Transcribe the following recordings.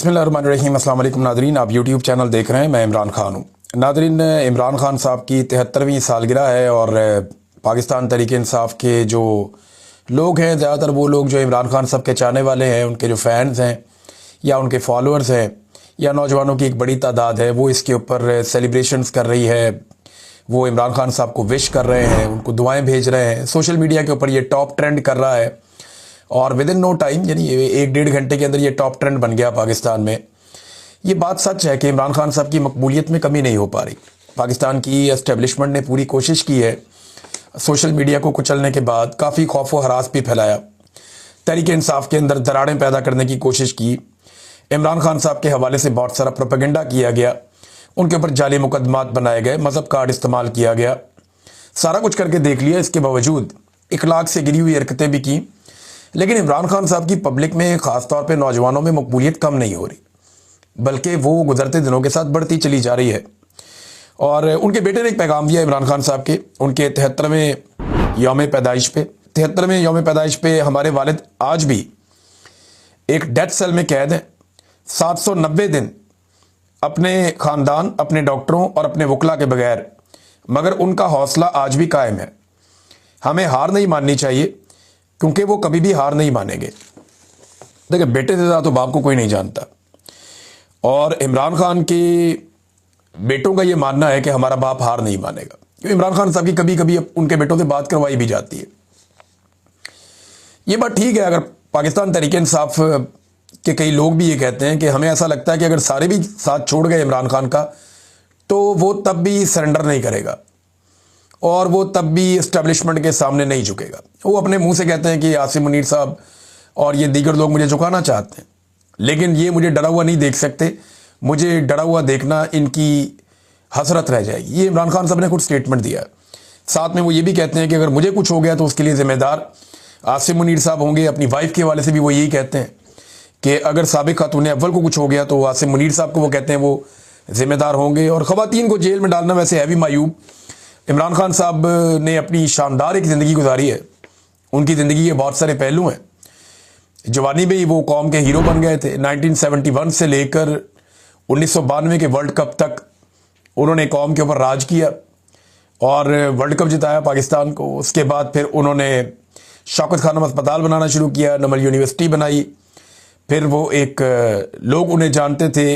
बिस्मिल्लाहिर्रहमानिर्रहीम। अस्सलाम वालेकुम नादरीन, आप यूट्यूब चैनल देख रहे हैं। मैं इमरान खान हूँ। नादरीन, इमरान खान साहब की 73वीं सालगिरह है और पाकिस्तान तहरीक इंसाफ के जो लोग हैं, ज़्यादातर वो लोग जो इमरान खान साहब के चाहने वाले हैं, उनके जो फैंस हैं या उनके फॉलोअर्स हैं या नौजवानों की एक बड़ी तादाद है, वो इसके ऊपर सेलिब्रेशंस कर रही है। वो इमरान खान साहब को विश कर रहे हैं, उनको दुआएं भेज रहे हैं। सोशल मीडिया के ऊपर ये टॉप ट्रेंड कर रहा है और विद इन नो टाइम, यानी एक डेढ़ घंटे के अंदर ये टॉप ट्रेंड बन गया पाकिस्तान में। ये बात सच है कि इमरान खान साहब की मकबूलियत में कमी नहीं हो पा रही। पाकिस्तान की एस्टेब्लिशमेंट ने पूरी कोशिश की है सोशल मीडिया को कुचलने के बाद, काफ़ी खौफ व हरास भी फैलाया, तहरीक इंसाफ के अंदर दरारें पैदा करने की कोशिश की। इमरान खान साहब के हवाले से बहुत सारा प्रोपेगेंडा किया गया, उनके ऊपर जाली मुकदमात बनाए गए, मजहब कार्ड इस्तेमाल किया गया। सारा कुछ करके देख लिया, इसके बावजूद इखलाक से गिरी हुई हरकतें भी की। लेकिन इमरान खान साहब की पब्लिक में, ख़ासतौर पे नौजवानों में मकबूलियत कम नहीं हो रही, बल्कि वो गुजरते दिनों के साथ बढ़ती चली जा रही है। और उनके बेटे ने एक पैगाम दिया इमरान खान साहब के, उनके 73वें यौम पैदाइश पे। 73वें यौम पैदाइश पे हमारे वालिद आज भी एक डेथ सेल में कैद हैं, 790 दिन अपने ख़ानदान, अपने डॉक्टरों और अपने वकला के बगैर, मगर उनका हौसला आज भी कायम है। हमें हार नहीं माननी चाहिए, क्योंकि वो कभी भी हार नहीं मानेंगे। देखिए, बेटे से ज़्यादा तो बाप को कोई नहीं जानता, और इमरान खान के बेटों का ये मानना है कि हमारा बाप हार नहीं मानेगा। क्योंकि इमरान खान साहब की कभी कभी उनके बेटों से बात करवाई भी जाती है। ये बात ठीक है, अगर पाकिस्तान तहरीक इंसाफ के कई लोग भी ये कहते हैं कि हमें ऐसा लगता है कि अगर सारे भी साथ छोड़ गए इमरान खान का, तो वो तब भी सरेंडर नहीं करेगा और वो तब भी इस्टेब्लिशमेंट के सामने नहीं झुकेगा। वो अपने मुंह से कहते हैं कि आसिम मुनीर साहब और ये दीगर लोग मुझे झुकाना चाहते हैं, लेकिन ये मुझे डरा हुआ नहीं देख सकते। मुझे डरा हुआ देखना इनकी हसरत रह जाएगी। ये इमरान खान साहब ने खुद स्टेटमेंट दिया है। साथ में वो ये भी कहते हैं कि अगर मुझे कुछ हो गया तो उसके लिए जिम्मेदार आसिम मुनीर साहब होंगे। अपनी वाइफ के हवाले से भी वो यही कहते हैं कि अगर साबिक खातून अव्वल को कुछ हो गया तो आसिम मुनीर साहब को वो कहते हैं वो जिम्मेदार होंगे। और ख़वातीन को जेल में डालना वैसे है भी मायूब। इमरान खान साहब ने अपनी शानदार एक ज़िंदगी गुजारी है, उनकी ज़िंदगी के बहुत सारे पहलू हैं। जवानी में ही वो कौम के हीरो बन गए थे। 1971 से लेकर 1992 के वर्ल्ड कप तक उन्होंने कौम के ऊपर राज किया और वर्ल्ड कप जिताया पाकिस्तान को। उसके बाद फिर उन्होंने शौकत खानम अस्पताल बनाना शुरू किया, नमल यूनिवर्सिटी बनाई। फिर वो एक लोग उन्हें जानते थे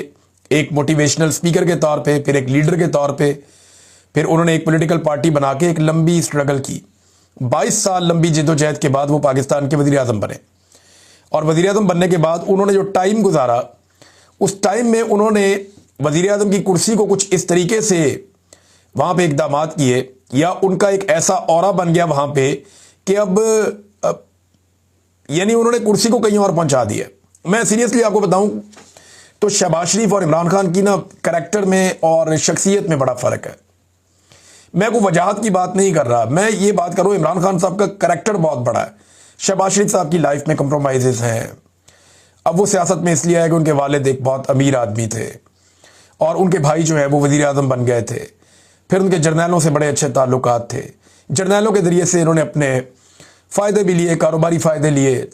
एक मोटिवेशनल स्पीकर के तौर पे, फिर एक लीडर के तौर पे। फिर उन्होंने एक पॉलिटिकल पार्टी बना के एक लंबी स्ट्रगल की। 22 साल लंबी जद्दोजहद के बाद वो पाकिस्तान के वज़ीर आज़म बने। और वज़ीर आज़म बनने के बाद उन्होंने जो टाइम गुजारा, उस टाइम में उन्होंने वज़ीर आज़म की कुर्सी को कुछ इस तरीके से वहाँ पे इक़दामात किए, या उनका एक ऐसा ऑरा बन गया वहाँ पे कि अब यानी उन्होंने कुर्सी को कहीं और पहुँचा दिया। मैं सीरियसली आपको बताऊँ तो शहबाज शरीफ और इमरान खान की ना करैक्टर में और शख्सियत में बड़ा फ़र्क है। मैं कोई वजाहत की बात नहीं कर रहा, मैं ये बात कर रहा हूँ इमरान खान साहब का करैक्टर बहुत बड़ा है। शहबाज शरीफ साहब की लाइफ में कंप्रोमाइज़ हैं। अब वो सियासत में इसलिए है कि उनके वालिद एक बहुत अमीर आदमी थे और उनके भाई जो है वो वज़ीर आज़म बन गए थे। फिर उनके जर्नैलों से बड़े अच्छे ताल्लुकात थे। जर्नैलों के ज़रिए से इन्होंने अपने फ़ायदे भी लिए, कारोबारी फ़ायदे लिए,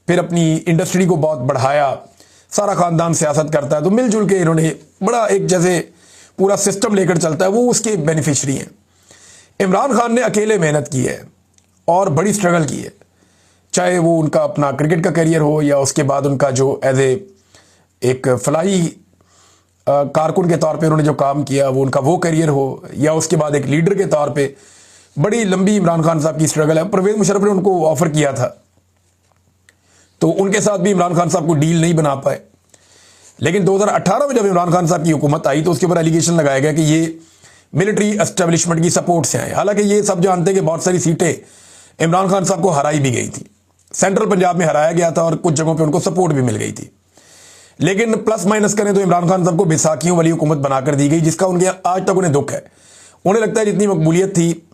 फिर अपनी इंडस्ट्री को बहुत बढ़ाया। सारा ख़ानदान सियासत करता है तो मिलजुल के इन्होंने बड़ा एक जैसे पूरा सिस्टम लेकर चलता है, वो उसके बेनिफिशरी हैं। इमरान खान ने अकेले मेहनत की है और बड़ी स्ट्रगल की है, चाहे वो उनका अपना क्रिकेट का करियर हो या उसके बाद उनका जो एज एक फलाही कारकुन के तौर पे उन्होंने जो काम किया वो उनका वो करियर हो, या उसके बाद एक लीडर के तौर पे बड़ी लंबी इमरान खान साहब की स्ट्रगल है। परवेज़ मुशर्रफ ने उनको ऑफर किया था तो उनके साथ भी इमरान खान साहब को डील नहीं बना पाए। लेकिन 2018 में जब इमरान खान साहब की हुकूमत आई तो उसके ऊपर एलिगेशन लगाया गया कि ये मिलिट्री एस्टेब्लिशमेंट की सपोर्ट से आए। हालांकि ये सब जानते हैं कि बहुत सारी सीटें इमरान खान साहब को हराई भी गई थी। सेंट्रल पंजाब में हराया गया था और कुछ जगहों पे उनको सपोर्ट भी मिल गई थी। लेकिन प्लस माइनस करें तो इमरान खान साहब को बैसाखियों वाली हुकूमत बनाकर दी गई, जिसका उनके आज तक उन्हें दुख है। उन्हें लगता है जितनी मकबूलियत थी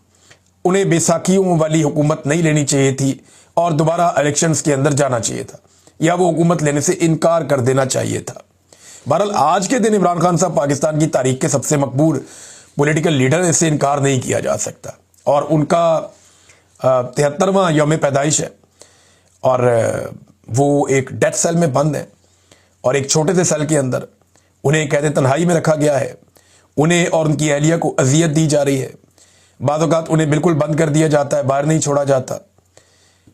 उन्हें बैसाखियों वाली हुकूमत नहीं लेनी चाहिए थी और दोबारा इलेक्शंस के अंदर जाना चाहिए था, या वो हुकूमत लेने से इनकार कर देना चाहिए था। बहरहाल आज के दिन इमरान खान साहब पाकिस्तान की तारीख के सबसे मकबूल पॉलिटिकल लीडर, इससे इनकार नहीं किया जा सकता। और उनका 73वां यौम पैदाइश है और वो एक डेथ सेल में बंद है और एक छोटे से सेल के अंदर उन्हें कैद तन्हाई में रखा गया है। उन्हें और उनकी अहलिया को अजियत दी जा रही है। बाज़ औक़ात उन्हें बिल्कुल बंद कर दिया जाता है, बाहर नहीं छोड़ा जाता।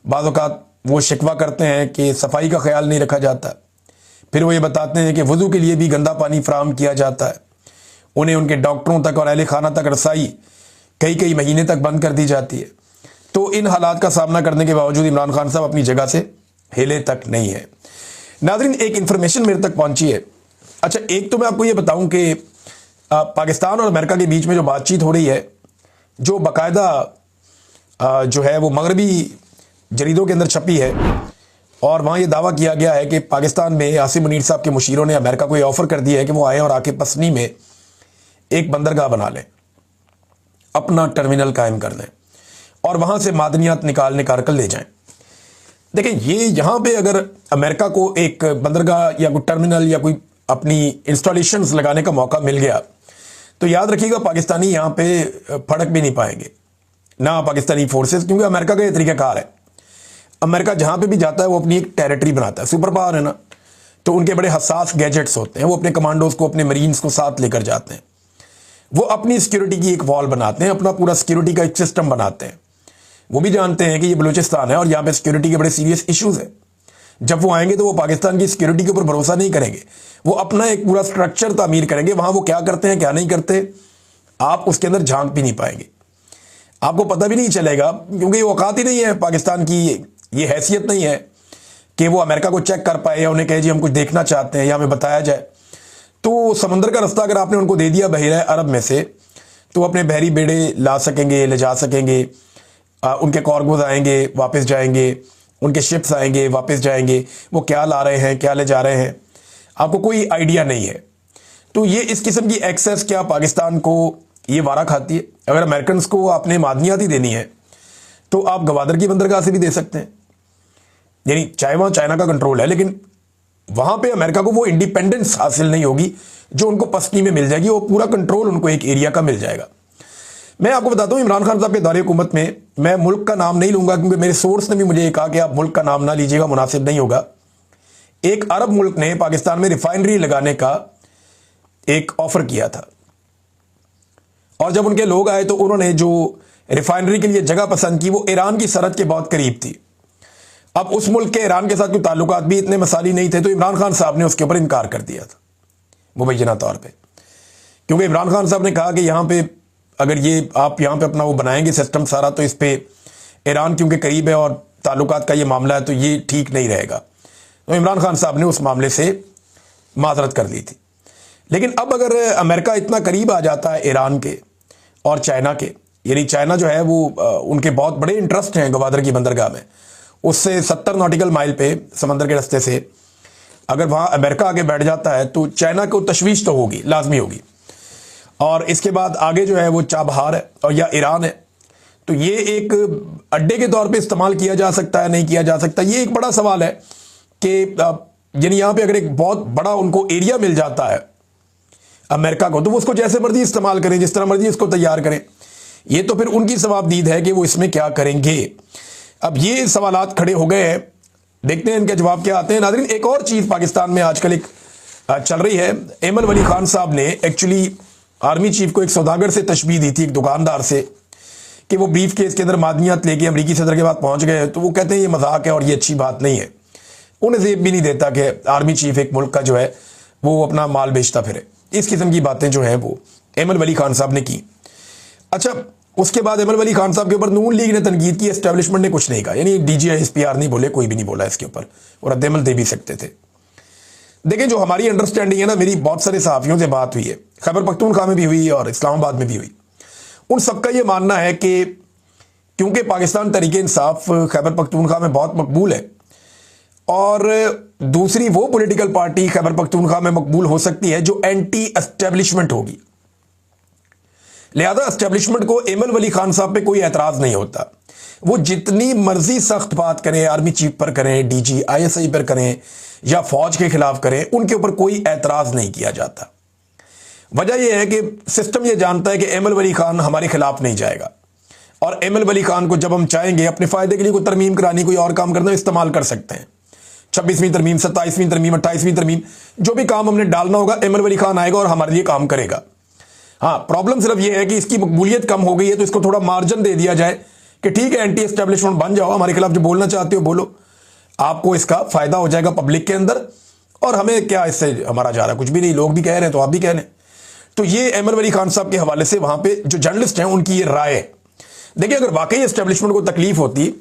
बाज़ औक़ात वो शिकवा करते हैं कि सफाई का ख्याल नहीं रखा जाता। फिर वो ये बताते हैं कि वज़ू के लिए भी गंदा पानी फराहम किया जाता है। उन्हें उनके डॉक्टरों तक और अहले खाना तक रसाई कई कई महीने तक बंद कर दी जाती है। तो इन हालात का सामना करने के बावजूद इमरान खान साहब अपनी जगह से हिले तक नहीं है। नाज़रीन, एक इंफॉर्मेशन मेरे तक पहुंची है। अच्छा, एक तो मैं आपको ये बताऊं कि पाकिस्तान और अमेरिका के बीच में जो बातचीत हो रही है, जो बाकायदा जो है वो मगरबी जरीदों के अंदर छपी है, और वहाँ ये दावा किया गया है कि पाकिस्तान में आसिम मुनीर साहब के मुशीरों ने अमेरिका को ये ऑफ़र कर दिया है कि वो आए और आके पसनी में एक बंदरगाह बना लें, अपना टर्मिनल कायम कर लें और वहाँ से मादनियात निकाल कर ले जाएं। देखें, ये यहाँ पे अगर अमेरिका को एक बंदरगाह या कोई टर्मिनल या कोई अपनी इंस्टॉलेशंस लगाने का मौका मिल गया, तो याद रखिएगा पाकिस्तानी यहाँ पे फड़क भी नहीं पाएंगे, ना पाकिस्तानी फोर्सेस, क्योंकि अमेरिका का ये तरीक़ाकार है। अमेरिका जहाँ पे भी जाता है वो अपनी एक टेरिटरी बनाता है। सुपर पावर है ना, तो उनके बड़े हसास गैजेट्स होते हैं। वो अपने कमांडोज को, अपने मरीन्स को साथ लेकर जाते हैं। वो अपनी सिक्योरिटी की एक वॉल बनाते हैं, अपना पूरा सिक्योरिटी का एक सिस्टम बनाते हैं। वो भी जानते हैं कि ये बलूचिस्तान है और यहाँ पे सिक्योरिटी के बड़े सीरियस इश्यूज हैं। जब वो आएंगे तो वो पाकिस्तान की सिक्योरिटी के ऊपर भरोसा नहीं करेंगे, वो अपना एक पूरा स्ट्रक्चर तामीर करेंगे। वहाँ वो क्या करते हैं, क्या नहीं करते, आप उसके अंदर झांक भी नहीं पाएंगे, आपको पता भी नहीं चलेगा, क्योंकि ये औकात ही नहीं है पाकिस्तान की, ये हैसियत नहीं है कि वो अमेरिका को चेक कर पाए या उन्हें कहे जी हम कुछ देखना चाहते हैं या हमें बताया जाए। तो समंदर का रास्ता अगर आपने उनको दे दिया बहरा अरब में से, तो अपने बहरी बेड़े ला सकेंगे, ले जा सकेंगे, उनके कार्गोज आएंगे, वापस जाएंगे, उनके शिप्स आएंगे, वापस जाएंगे। वो क्या ला रहे हैं, क्या ले जा रहे हैं, आपको कोई आइडिया नहीं है। तो ये इस किस्म की एक्सेस क्या पाकिस्तान को ये वारा खाती है? अगर अमेरिकन को आपने मादनियात ही देनी है तो आप गवादर की बंदरगाह से भी दे सकते हैं, यानी चाहे वहाँ चाइना का कंट्रोल है, लेकिन वहाँ पे अमेरिका को वो इंडिपेंडेंस हासिल नहीं होगी जो उनको पसनी में मिल जाएगी। वो पूरा कंट्रोल उनको एक एरिया का मिल जाएगा। मैं आपको बताता हूँ, इमरान खान साहब के दौरे हुकूमत में, मैं मुल्क का नाम नहीं लूंगा क्योंकि मेरे सोर्स ने भी मुझे कहा कि आप मुल्क का नाम ना लीजिएगा, मुनासिब नहीं होगा। एक अरब मुल्क ने पाकिस्तान में रिफाइनरी लगाने का एक ऑफर किया था, और जब उनके लोग आए तो उन्होंने जो रिफाइनरी के लिए जगह पसंद की वो ईरान की सरहद के बहुत करीब थी। अब उस मुल्क के ईरान के साथ कोई ताल्लुकात भी इतने मसाली नहीं थे, तो इमरान खान साहब ने उसके ऊपर इनकार कर दिया था मुबैना तौर पे, क्योंकि इमरान खान साहब ने कहा कि यहाँ पे अगर ये आप यहाँ पे अपना वो बनाएंगे सिस्टम सारा, तो इस पे ईरान क्योंकि करीब है और ताल्लुकात का ये मामला है, तो ये ठीक नहीं रहेगा। तो इमरान खान साहब ने उस मामले से माजरत कर ली थी। लेकिन अब अगर अमेरिका इतना करीब आ जाता है ईरान के और चाइना के, यानी चाइना जो है वो उनके बहुत बड़े इंटरेस्ट हैं गवादर की बंदरगाह में, उससे 70 नॉटिकल माइल पे समंदर के रास्ते से अगर वहाँ अमेरिका आगे बैठ जाता है तो चाइना को तशवीश तो होगी, लाजमी होगी। और इसके बाद आगे जो है वो चाबहार है और या ईरान है, तो ये एक अड्डे के तौर पे इस्तेमाल किया जा सकता है, नहीं किया जा सकता, ये एक बड़ा सवाल है कि यानी यहाँ पे अगर एक बहुत बड़ा उनको एरिया मिल जाता है अमेरिका को, तो वो उसको जैसे मर्जी इस्तेमाल करें, जिस तरह मर्जी इसको तैयार करें। ये तो फिर उनकी सवाबदीद है कि वो इसमें क्या करेंगे। अब ये सवालात खड़े हो गए हैं, देखते हैं इनके जवाब क्या आते हैं। नाज़रीन, एक और चीज़ पाकिस्तान में आजकल एक चल रही है। एमन वली खान साहब ने एक्चुअली आर्मी चीफ को एक सौदागर से तशबीह दी थी, एक दुकानदार से, कि वो ब्रीफ केस के अंदर मादनियात लेके अमरीकी सदर के बाद पहुंच गए। तो वो कहते हैं ये मजाक है और ये अच्छी बात नहीं है। उन्हें जेब भी नहीं देता कि आर्मी चीफ एक मुल्क का जो है वो अपना माल बेचता फिरे। इस किस्म की बातें जो है वो एमन वली खान साहब ने की। अच्छा, उसके बाद एमन वली खान साहब के ऊपर नून लीग ने तनकीद की, एस्टेब्लिशमेंट ने कुछ नहीं कहा, यानी DGI SPR नहीं बोले, कोई भी नहीं बोला इसके ऊपर, और रद्द-ए-अमल दे भी सकते थे। देखें, जो हमारी अंडरस्टैंडिंग है ना, मेरी बहुत सारे सहाफ़ियों से बात हुई है, खैबर पख्तूनख्वा में भी हुई और इस्लामाबाद में भी हुई। उन सबका ये मानना है कि क्योंकि पाकिस्तान तहरीक इंसाफ खैबर पख्तूनख्वा में बहुत मकबूल है और दूसरी वो पॉलिटिकल पार्टी खैबर पख्तूनख्वा में मकबूल हो सकती है जो एंटी एस्टेब्लिशमेंट होगी, लिहाजा एस्टेब्लिशमेंट को एमन वली खान साहब पे कोई एतराज़ नहीं होता। वो जितनी मर्जी सख्त बात करें, आर्मी चीफ पर करें, DG ISI पर करें या फौज के खिलाफ करें, उनके ऊपर कोई एतराज़ नहीं किया जाता। वजह यह है कि सिस्टम ये जानता है कि एमन वली खान हमारे खिलाफ नहीं जाएगा, और एमन वली खान को जब हम चाहेंगे अपने फ़ायदे के लिए कोई तरमीम करानी, कोई और काम करना, इस्तेमाल कर सकते हैं, 26वीं तरमीम, 27वीं तरमीम, 28वीं तरमीम, जो भी काम हमने डालना होगा एमएल वली खान आएगा और हमारे लिए काम करेगा। हाँ, प्रॉब्लम सिर्फ ये है कि इसकी मकबूलियत कम हो गई है, तो इसको थोड़ा मार्जिन दे दिया जाए कि ठीक है एंटी एस्टेब्लिशमेंट बन जाओ, हमारे खिलाफ जो बोलना चाहते हो बोलो, आपको इसका फायदा हो जाएगा पब्लिक के अंदर, और हमें क्या इससे हमारा जा रहा है, कुछ भी नहीं। लोग भी कह रहे हैं तो आप भी कह रहे हैं। तो ये एमएल वली खान साहब के हवाले से वहां पे जो जर्नलिस्ट हैं उनकी ये राय है। देखिए, अगर वाकई एस्टेब्लिशमेंट को तकलीफ होती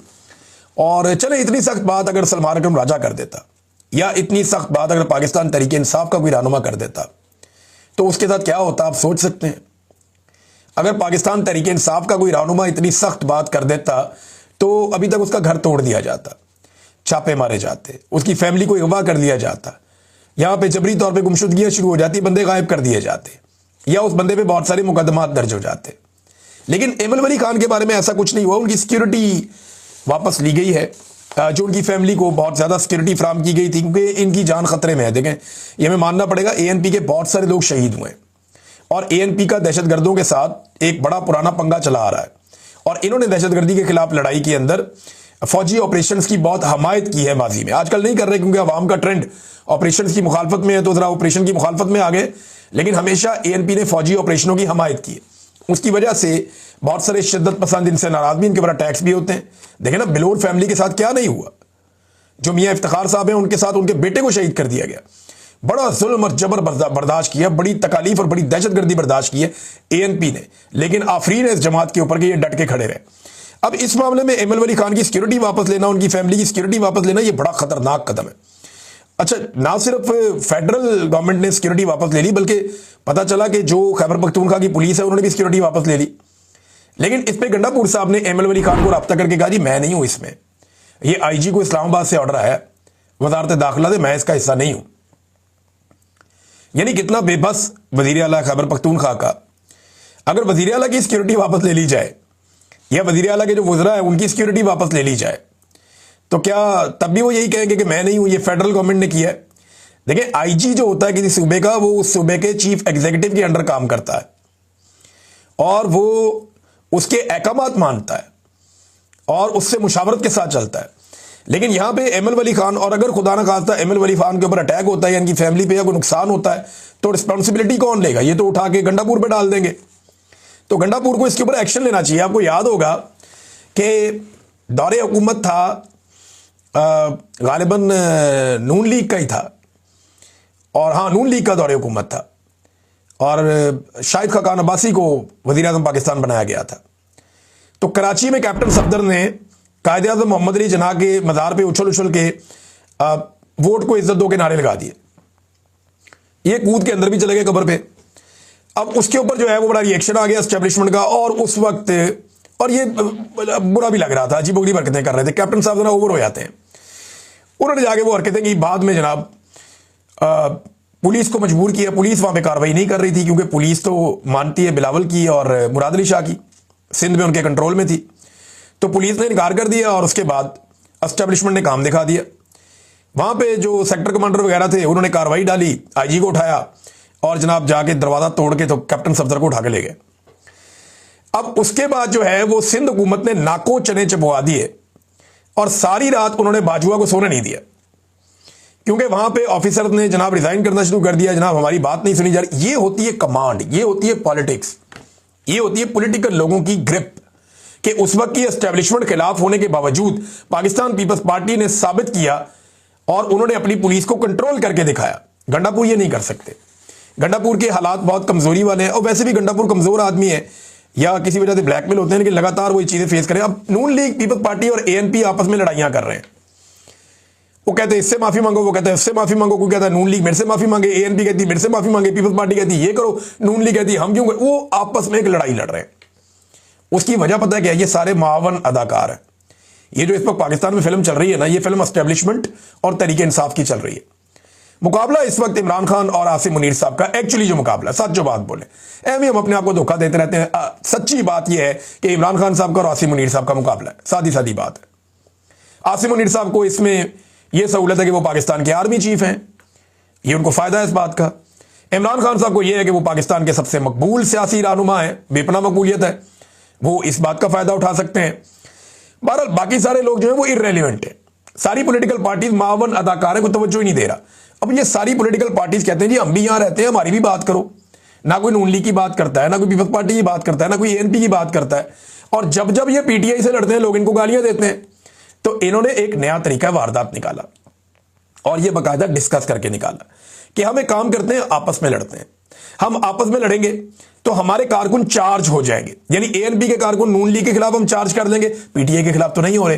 और चले इतनी सख्त बात अगर सलमान अकरम राजा कर देता, या इतनी सख्त बात अगर पाकिस्तान तहरीक इंसाफ का कोई रहनुमा कर देता, तो उसके साथ क्या होता आप सोच सकते हैं। अगर पाकिस्तान तहरीक इंसाफ का कोई रहनुमा इतनी सख्त बात कर देता तो अभी तक उसका घर तोड़ दिया जाता, छापे मारे जाते, उसकी फैमिली को अगवा कर लिया जाता, यहां पे जबरी तौर पे गुमशुदगियां शुरू हो जाती, बंदे गायब कर दिए जाते, या उस बंदे पे बहुत सारे मुकदमात दर्ज हो जाते। लेकिन एमएल वली खान के बारे में ऐसा कुछ नहीं हुआ। उनकी सिक्योरिटी वापस ली गई है, जो उनकी फैमिली को बहुत ज्यादा सिक्योरिटी फ्राहम की गई थी, क्योंकि इनकी जान खतरे में है। देखें, ये हमें मानना पड़ेगा, एएनपी के बहुत सारे लोग शहीद हुए और एएनपी का दहशतगर्दों के साथ एक बड़ा पुराना पंगा चला आ रहा है, और इन्होंने दहशतगर्दी के खिलाफ लड़ाई के अंदर फौजी ऑपरेशंस की बहुत हमायत की है माजी में। आजकल नहीं कर रहे क्योंकि अवाम का ट्रेंड ऑपरेशंस की मुखालफत में है, तो जरा ऑपरेशन की मुखालफत में आ गए, लेकिन हमेशा एएनपी ने फौजी ऑपरेशनों की हमायत की है। उसकी वजह से बहुत सारे शिद्दत पसंद इनसे नाराज भी, इनके ऊपर अटैक्स भी होते हैं। देखें ना, बिलोर फैमिली के साथ क्या नहीं हुआ, जो मियां इफ्तिखार साहब हैं उनके साथ उनके बेटे को शहीद कर दिया गया। बड़ा जुल्म और जबर बर्दाश्त किया, बड़ी तकालीफ और बड़ी दहशतगर्दी बर्दाश्त की है एएनपी ने, लेकिन आफरीन है इस जमात के ऊपर कि ये डट के खड़े रहे। अब इस मामले में एमएल वली खान की सिक्योरिटी वापस लेना, उनकी फैमिली की सिक्योरिटी वापस लेना, ये बड़ा खतरनाक कदम है। अच्छा, ना सिर्फ फेडरल गवर्नमेंट ने सिक्योरिटी वापस ले ली, बल्कि पता चला कि जो खैबर पख्तूनख्वा की पुलिस है उन्होंने भी सिक्योरिटी वापस ले ली। लेकिन इस पे गंडापुर साहब ने एमएल वली खान को रब्ता करके कहा, जी मैं नहीं हूं इसमें, ये आईजी को इस्लामाबाद से ऑर्डर आया वजारत दाखिला से, मैं इसका हिस्सा नहीं हूं। यानी कितना बेबस वजीर आला खैबर पख्तूनख्वा का। अगर वजीर आला की सिक्योरिटी वापस ले ली जाए, या वजीर आला के जो वज़रा है उनकी सिक्योरिटी वापस ले ली जाए, तो क्या तब भी वो यही कहेंगे कि मैं नहीं हूं, ये फेडरल गवर्नमेंट ने किया है। देखिए, आईजी जो होता है किसी सूबे का, वो उस सूबे के चीफ एग्जीक्यूटिव के अंडर काम करता है और वो उसके अहकामात मानता है और उससे मुशावरत के साथ चलता है। लेकिन यहां पे एमएल वली खान, और अगर खुदा ना खास्ता एमएल वली खान के ऊपर अटैक होता है या इनकी फैमिली पे या कोई नुकसान होता है, तो रिस्पॉन्सिबिलिटी कौन लेगा? ये तो उठा के गंडापुर पे डाल देंगे। तो गंडापुर को इसके ऊपर एक्शन लेना चाहिए। आपको याद होगा कि दौरे हुकूमत था, गालिबन नून लीग का ही था, और हाँ नून लीग का दौरे हुकूमत था, और शाहिद खाकान अब्बासी को वज़ीर आज़म पाकिस्तान बनाया गया था। तो कराची में कैप्टन सफदर ने कायदे आज़म मोहम्मद अली जिन्ना के मज़ार पे उछल उछल के वोट को इज्जत दो के नारे लगा दिए। ये कूद के अंदर भी चले गए कब्र पे। अब उसके ऊपर जो है वो बड़ा रिएक्शन आ गया एस्टेब्लिशमेंट का, और उस वक्त, और ये बुरा भी लग रहा था, अजीब गरीब हरकतें कर रहे थे। कैप्टन साहब जरा ओवर हो जाते हैं। उन्होंने जाके वो हरकतें की, बाद में जनाब पुलिस को मजबूर किया। पुलिस वहां पे कार्रवाई नहीं कर रही थी, क्योंकि पुलिस तो मानती है बिलावल की और मुराद अली शाह की, सिंध में उनके कंट्रोल में थी। तो पुलिस ने इनकार कर दिया और उसके बाद एस्टेब्लिशमेंट ने काम दिखा दिया। वहां पे जो सेक्टर कमांडर वगैरह थे उन्होंने कार्रवाई डाली, आईजी को उठाया और जनाब जाके दरवाजा तोड़ के तो कैप्टन सफदर को उठा के ले गए। अब उसके बाद जो है वो सिंध हुकूमत ने नाको चने चबवा दिए, और सारी रात उन्होंने बाजुआ को सोने नहीं दिया, क्योंकि वहां पे ऑफिसर ने जनाब रिजाइन करना शुरू कर दिया, जनाब हमारी बात नहीं सुनी जा रही। ये होती है कमांड, ये होती है पॉलिटिक्स, ये होती है पॉलिटिकल लोगों की ग्रिप, कि उस वक्त की एस्टेब्लिशमेंट खिलाफ होने के बावजूद पाकिस्तान पीपल्स पार्टी ने साबित किया और उन्होंने अपनी पुलिस को कंट्रोल करके दिखाया। गंडापुर ये नहीं कर सकते। गंडापुर के हालात बहुत कमजोरी वाले हैं, और वैसे भी गंडापुर कमजोर आदमी है या किसी वजह से ब्लैकमेल होते हैं, लेकिन लगातार वही चीजें फेस करें। अब नून लीग, पीपल्स पार्टी और एएनपी आपस में लड़ाइयां कर रहे हैं। वो कहते हैं इससे माफी मांगो, वो कहता है उससे माफी मांगो, कोई कहता है नून लीग मेरे से माफी मांगे, एएनपी कहती है मेरे से माफी मांगे, पीपल्स पार्टी कहती है ये करो, नून लीग कहती है हम क्यों करें। वो आपस में एक लड़ाई लड़ रहे हैं। उसकी वजह पता है क्या? ये सारे मावन अदाकार हैं। ये जो इस वक्त पाकिस्तान में फिल्म चल रही है ना, ये फिल्म एस्टेब्लिशमेंट और तरीके इंसाफ की चल रही है। मुकाबला इस वक्त इमरान खान और आसिम मुनीर साहब का, एक्चुअली जो मुकाबला, सच जो बात बोले, एम हम अपने आप को धोखा देते रहते हैं। सच्ची बात यह है कि इमरान खान साहब का और आसिम मुनीर साहब का मुकाबला है, सादी सादी बात है। आसिम मुनीर साहब को इसमें यह सहूलत है कि वो पाकिस्तान के आर्मी चीफ हैं, ये उनको फायदा है इस बात का। इमरान खान साहब को यह है कि वो पाकिस्तान के सबसे मकबूल सियासी रहनुमा है, बेपना मकबूलियत है, वो इस बात का फायदा उठा सकते हैं। बहरहाल बाकी सारे लोग जो है वो इर्रेलिवेंट है, सारी पॉलिटिकल पार्टीज मावन अदाकार है, कोई तवज्जो ही नहीं दे रहा। अब ये सारी पॉलिटिकल पार्टीज कहते हैं जी हम भी यहां रहते हैं, हमारी भी बात करो। ना कोई नून लीग की बात करता है, ना कोई पीपल्स पार्टी की बात करता है, ना कोई एएनपी की बात करता है। और जब जब ये पीटीआई से लड़ते हैं लोग इनको गालियां देते हैं। तो इन्होंने एक नया तरीका वारदात निकाला और ये बाकायदा डिस्कस करके निकाला कि हम एक काम करते हैं, आपस में लड़ते हैं। हम आपस में लड़ेंगे तो हमारे कारकुन चार्ज हो जाएंगे, यानी एएनपी के कारकुन नून लीग के खिलाफ हम चार्ज कर देंगे, पीटीआई के खिलाफ तो नहीं हो रहे।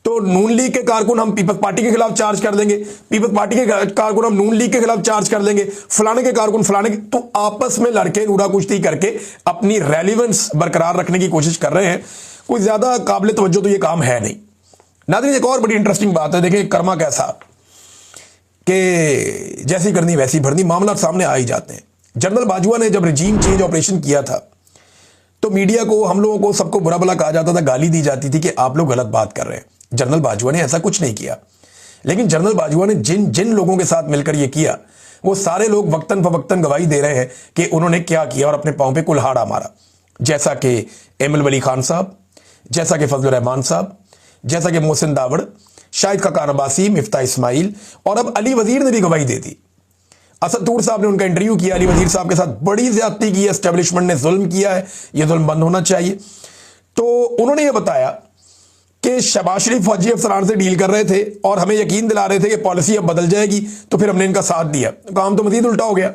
तो नून लीग के कारकुन हम पीपल्स पार्टी के खिलाफ चार्ज कर देंगे, पीपल्स पार्टी के कारकुन हम नून लीग के खिलाफ चार्ज कर देंगे, फलाने के कारकुन फलाने के। तो आपस में लड़के रूड़ा कुश्ती करके अपनी रेलिवेंस बरकरार रखने की कोशिश कर रहे हैं। कोई ज्यादा काबिल तवज्जो तो ये काम है नहीं। नाज़रीन, एक और बड़ी इंटरेस्टिंग बात है, देखिए कर्मा कैसा कि जैसी करनी वैसी भरनी, मामला सामने आ ही जाते हैं। जनरल बाजवा ने जब रिजीम चेंज ऑपरेशन किया था तो मीडिया को, हम लोगों को, सबको बुरा भला कहा जाता था, गाली दी जाती थी कि आप लोग गलत बात कर रहे हैं। जनरल बाजवा ने ऐसा कुछ नहीं किया, लेकिन जनरल बाजवा ने जिन जिन लोगों के साथ मिलकर यह किया वो सारे लोग वक्तन फवक्तन गवाही दे रहे हैं कि उन्होंने क्या किया और अपने पांव पे कुल्हाड़ा मारा। जैसा कि एमएल वली खान साहब, जैसा कि फजलुर रहमान साहब, जैसा कि मोहसिन दावड़, शाहिद खाकान अब्बासी, मिफ्ता इस्माइल, और अब अली वजीर ने भी गवाही दे दी। असद तूर साहब ने उनका इंटरव्यू किया, अली वजीर साहब के साथ बड़ी ज्यादती की है, एस्टेब्लिशमेंट ने जुल्म किया है, यह जुल्म बंद होना चाहिए। तो उन्होंने यह बताया कि शहबाज शरीफ फौजी अफसरान से डील कर रहे थे और हमें यकीन दिला रहे थे कि पॉलिसी अब बदल जाएगी, तो फिर हमने इनका साथ दिया, काम तो मजीद उल्टा हो गया।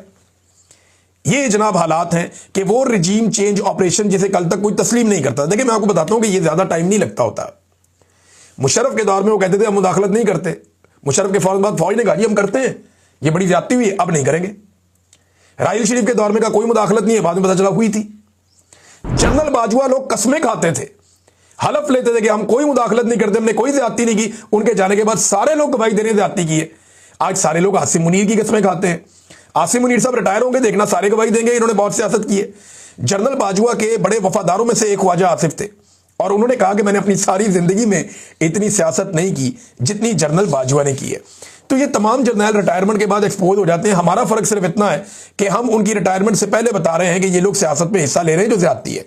ये जनाब हालात हैं कि वो रिजीम चेंज ऑपरेशन जिसे कल तक कोई तस्लीम नहीं करता। देखिए, मैं आपको बताता हूं कि ये ज्यादा टाइम नहीं लगता होता। मुशर्रफ के दौर में वो कहते थे हम मुदाखलत नहीं करते, मुशर्रफ के फौरन बाद फौज ने कहा जी हम करते हैं, ये बड़ी ज्यादती हुई है, अब नहीं करेंगे। राहिल शरीफ के दौर में का कोई मुदाखलत नहीं है, बाद में पता चला हुई थी। जनरल बाजवा लोग कस्में खाते थे, हलफ लेते थे कि हम कोई मुदाखलत नहीं करते, हमने कोई ज्यादती नहीं की। उनके जाने के बाद सारे लोग गवाही दे रहे हैं ज्यादती की है। आज सारे लोग आसिम मुनीर की कस्में खाते हैं। आसिम मुनीर साहब रिटायर होंगे, देखना सारे गवाही देंगे इन्होंने बहुत सियासत की है। जनरल बाजवा के बड़े वफादारों में से एक ख्वाजा आसिफ थे और उन्होंने कहा कि मैंने अपनी सारी जिंदगी में इतनी सियासत नहीं की जितनी जनरल बाजवा ने की है। तो ये तमाम जर्नल रिटायरमेंट के बाद एक्सपोज हो जाते हैं। हमारा फर्क सिर्फ इतना है कि हम उनकी रिटायरमेंट से पहले बता रहे हैं कि ये लोग सियासत में हिस्सा ले रहे हैं जो ज्यादती है।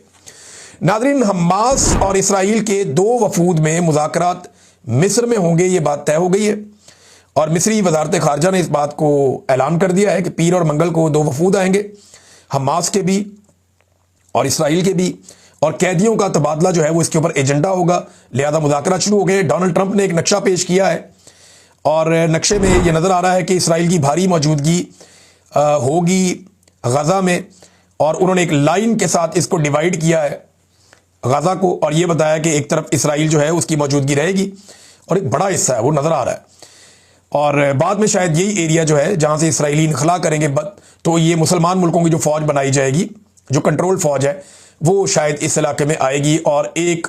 नाज़रीन, हमास और इसराइल के दो वफूद में मुज़ाकरात मिस्र में होंगे, ये बात तय हो गई है और मिस्री वजारत खारजा ने इस बात को ऐलान कर दिया है कि पीर और मंगल को दो वफूद आएंगे, हमास के भी और इसराइल के भी, और कैदियों का तबादला जो है वो इसके ऊपर एजेंडा होगा। लिहाजा मुज़ाकरात शुरू हो गए। डोनाल्ड ट्रंप ने एक नक्शा पेश किया है और नक्शे में ये नज़र आ रहा है कि इसराइल की भारी मौजूदगी होगी गज़ा में, और उन्होंने एक लाइन के साथ इसको डिवाइड किया है गज़ा को, और ये बताया कि एक तरफ इसराइल जो है उसकी मौजूदगी रहेगी और एक बड़ा हिस्सा है वो नज़र आ रहा है, और बाद में शायद यही एरिया जो है जहाँ से इसराइली इनखला करेंगे तो ये मुसलमान मुल्कों की जो फ़ौज बनाई जाएगी, जो कंट्रोल फ़ौज है, वो शायद इस इलाके में आएगी और एक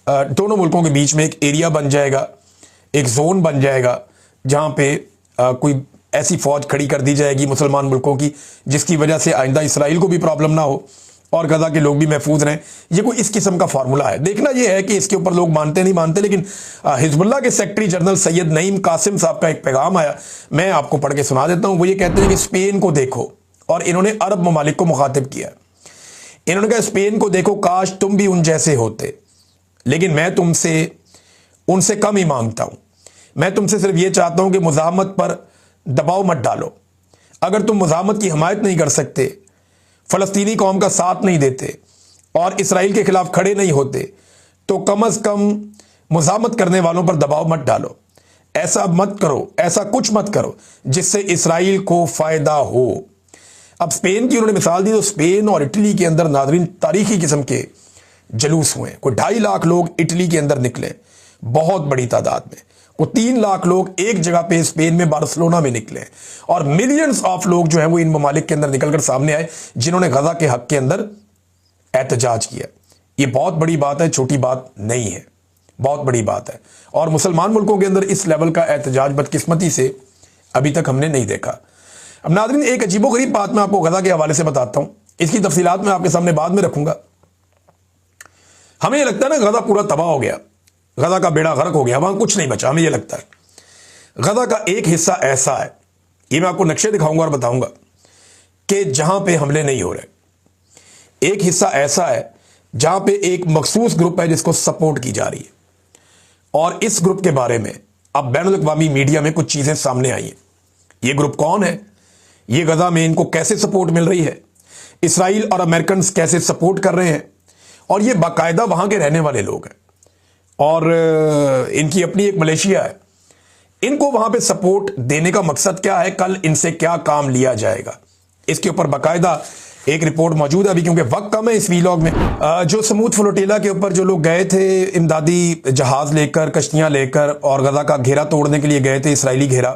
दोनों मुल्कों के बीच में एक एरिया बन जाएगा, एक जोन बन जाएगा जहाँ पे कोई ऐसी फ़ौज खड़ी कर दी जाएगी मुसलमान मुल्कों की जिसकी वजह से आइंदा इसराइल को भी प्रॉब्लम ना हो और गज़ा के लोग भी महफूज रहें। ये कोई इस किस्म का फार्मूला है। देखना यह है कि इसके ऊपर लोग मानते नहीं मानते, लेकिन हिजबुल्लाह के सेक्रेटरी जनरल सैयद नईम कासिम साहब का एक पैगाम आया, मैं आपको पढ़ के सुना देता हूँ। वो ये कहते हैं कि स्पेन को देखो, और इन्होंने अरब ममालिक को मुखातिब किया। इन्होंने कहा स्पेन को देखो, काश तुम भी उन जैसे होते, लेकिन मैं तुमसे उनसे कम ही मांगता हूं। मैं तुमसे सिर्फ यह चाहता हूं कि मुज़ाहमत पर दबाव मत डालो। अगर तुम मुज़ाहमत की हिमायत नहीं कर सकते, फ़लस्तीनी कौम का साथ नहीं देते और इसराइल के खिलाफ खड़े नहीं होते, तो कम अज़ कम मुज़ाहमत करने वालों पर दबाव मत डालो। ऐसा मत करो, ऐसा कुछ मत करो जिससे इसराइल को फ़ायदा हो। अब स्पेन की उन्होंने मिसाल दी, तो स्पेन और इटली के अंदर नाज़रीन तारीखी किस्म के जलूस हुए। कोई 2.5 लाख लोग इटली के अंदर निकले, बहुत बड़ी तादाद में। वो 3 लाख लोग एक जगह पे स्पेन में बार्सिलोना में निकले, और मिलियंस ऑफ लोग जो है वो इन ममालिक के अंदर निकलकर सामने आए जिन्होंने गज़ा के हक के अंदर एहतजाज किया। ये बहुत बड़ी बात है, छोटी बात नहीं है, बहुत बड़ी बात है। और मुसलमान मुल्कों के अंदर इस लेवल का एहतजाज बदकिस्मती से अभी तक हमने नहीं देखा। अब नाज़रीन, एक अजीबोगरीब बात मैं आपको गज़ा के हवाले से बताता हूं, इसकी तफसीलात मैं आपके सामने बाद में रखूंगा। हमें यह लगता है ना गज़ा पूरा तबाह हो गया, गज़ा का बेड़ा गर्क हो गया, वहां कुछ नहीं बचा। हमें यह लगता है गज़ा का एक हिस्सा ऐसा है, ये मैं आपको नक्शे दिखाऊंगा और बताऊंगा कि जहां पे हमले नहीं हो रहे। एक हिस्सा ऐसा है जहां पे एक मखसूस ग्रुप है जिसको सपोर्ट की जा रही है, और इस ग्रुप के बारे में अब बैनुल अक़वामी मीडिया में कुछ चीजें सामने आई हैं। ये ग्रुप कौन है, ये गजा में इनको कैसे सपोर्ट मिल रही है, इसराइल और अमेरिकन कैसे सपोर्ट कर रहे हैं, और ये बाकायदा वहां के रहने वाले लोग हैं और इनकी अपनी एक मलेशिया है। इनको वहां पे सपोर्ट देने का मकसद क्या है, कल इनसे क्या काम लिया जाएगा, इसके ऊपर बाकायदा एक रिपोर्ट मौजूद है अभी, क्योंकि वक्त कम है इस वीलॉग में। जो समूद फ्लोटिला के ऊपर जो लोग गए थे इमदादी जहाज लेकर, कश्तियां लेकर और गजा का घेरा तोड़ने के लिए गए थे, इसराइली घेरा,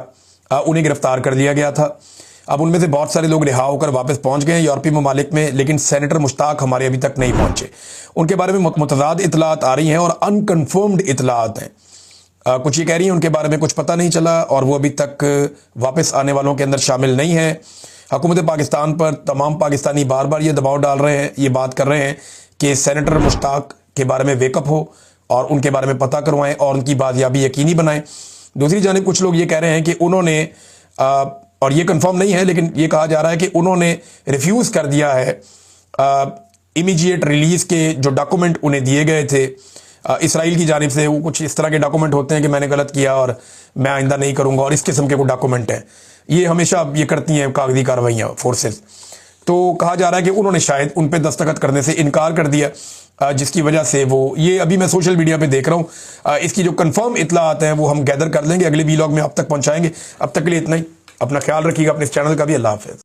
उन्हें गिरफ्तार कर लिया गया था। अब उनमें से बहुत सारे लोग रिहा होकर वापस पहुंच गए यूरोपीय ममालिक में, लेकिन सेनेटर मुश्ताक हमारे अभी तक नहीं पहुंचे। उनके बारे में मुतज़ाद इतलात आ रही हैं और अनकन्फर्म्ड इतलात हैं। कुछ ये कह रही हैं उनके बारे में कुछ पता नहीं चला और वो अभी तक वापस आने वालों के अंदर शामिल नहीं है। हुकूमत पाकिस्तान पर तमाम पाकिस्तानी बार बार ये दबाव डाल रहे हैं, ये बात कर रहे हैं कि सेनेटर मुश्ताक के बारे में वेकअप हो और उनके बारे में पता करवाएं और उनकी बाजियाबी यकीनी बनाएं। दूसरी जानिब कुछ लोग ये कह रहे हैं कि उन्होंने और ये कंफर्म नहीं है, लेकिन ये कहा जा रहा है कि उन्होंने रिफ्यूज़ कर दिया है इमीडिएट रिलीज़ के जो डॉक्यूमेंट उन्हें दिए गए थे इसराइल की जानिब से। वो कुछ इस तरह के डॉक्यूमेंट होते हैं कि मैंने गलत किया और मैं आइंदा नहीं करूंगा, और इस किस्म के वो डॉक्यूमेंट हैं। ये हमेशा ये करती हैं कागजी कार्रवाइयाँ फोर्सेस। तो कहा जा रहा है कि उन्होंने शायद उन पर दस्तखत करने से इनकार कर दिया, जिसकी वजह से वो ये अभी मैं सोशल मीडिया पे देख रहा हूँ। इसकी जो कंफर्म इतलात हैं वो हम गैदर कर लेंगे, अगले वीलॉग में आप तक पहुँचाएंगे। अब तक के लिए इतना ही। अपना ख्याल रखिएगा, अपने इस चैनल का भी। अल्लाह हाफ़िज़।